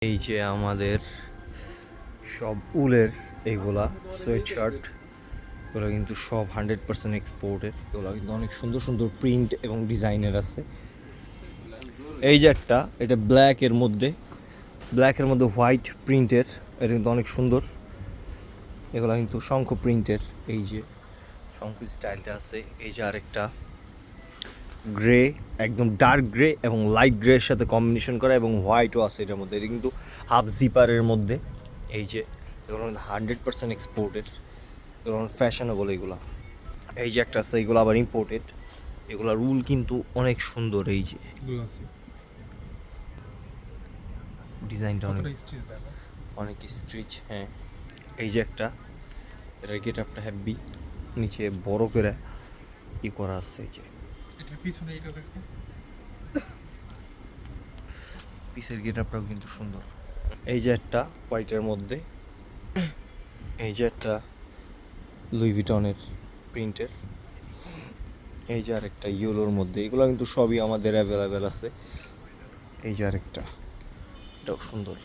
এই যে আমাদের সব উলের এইগুলা সোয়েট শার্ট, এগুলো কিন্তু সব 100% এক্সপোর্টের। এগুলো কিন্তু অনেক সুন্দর সুন্দর প্রিন্ট এবং ডিজাইনের আছে। এই যে একটা, এটা ব্ল্যাকের মধ্যে হোয়াইট প্রিন্টের, এটা কিন্তু অনেক সুন্দর। এগুলো কিন্তু শঙ্খ প্রিন্টের, এই যে শঙ্খ স্টাইলটা আছে। এই যে আরেকটা গ্রে, একদম ডার্ক গ্রে এবং লাইট গ্রের সাথে কম্বিনেশন করা, এবং হোয়াইটও আছে এটার মধ্যে। এটা কিন্তু হাফ জিপারের মধ্যে। এই যে এগুলো 100% এক্সপোর্টেড, এগুলো ফ্যাশনেবল এগুলো। এই যে একটা আছে, এগুলো আবার ইম্পোর্টেড। এগুলোর রুল কিন্তু অনেক সুন্দর। এই যে ডিজাইনটা অনেক স্ট্রিচ। হ্যাঁ, এই যে একটা, এটার গেট আপটা হ্যাভি, নিচে বড় করে করা আছে। এই যে এটার পিছনে এটা দেখো, পিসের গেট আপটাও কিন্তু সুন্দর। এই যে একটা হোয়াইটের মধ্যে, এই যে একটা লুই ভিটনের প্রিন্টের, এই যে আরেকটা ইয়েলোর মধ্যে। এগুলো কিন্তু সবই আমাদের অ্যাভেলেবেল আছে। এই যে আরেকটা, এটাও সুন্দর।